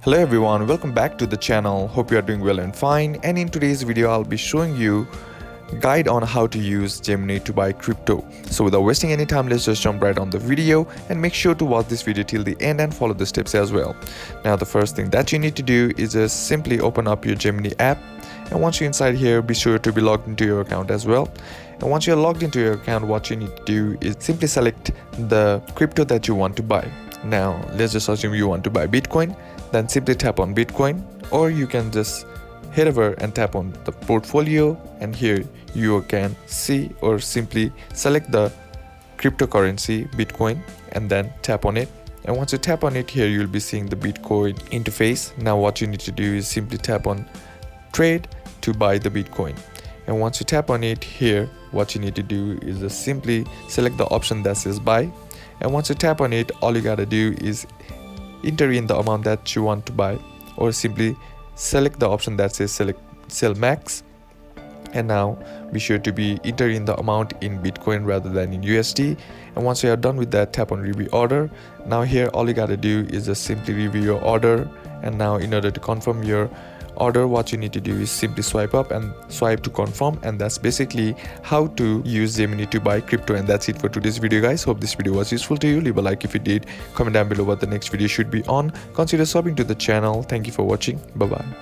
Hello everyone, welcome back to the channel. Hope you are doing well and fine. And in today's video, I'll be showing you a guide on how to use Gemini to buy crypto. So without wasting any time, let's just jump right on the video and make sure to watch this video till the end and follow the steps as well. Now the first thing that you need to do is just simply open up your Gemini app. And once you're inside here, be sure to be logged into your account as well. And once you're logged into your account, what you need to do is simply select the crypto that you want to buy. Now let's just assume you want to buy Bitcoin, then simply tap on Bitcoin, or you can just head over and tap on the portfolio, and here you can see or simply select the cryptocurrency Bitcoin and then tap on it. And once you tap on it, here you'll be seeing the Bitcoin interface. Now what you need to do is simply tap on trade to buy the Bitcoin. And once you tap on it, here what you need to do is just simply select the option that says buy. And once you tap on it, all you gotta do is enter in the amount that you want to buy, or simply select the option that says select sell max. And now be sure to be entering the amount in Bitcoin rather than in USD. And once you are done with that, tap on review order. Now here all you gotta do is just simply review your order. And now in order to confirm your order, what you need to do is simply swipe up and swipe to confirm. And that's basically how to use Gemini to buy crypto. And that's it for today's video, guys. Hope this video was useful to you. Leave a like if you did, comment down below what the next video should be on, consider subbing to the channel. Thank you for watching. Bye bye.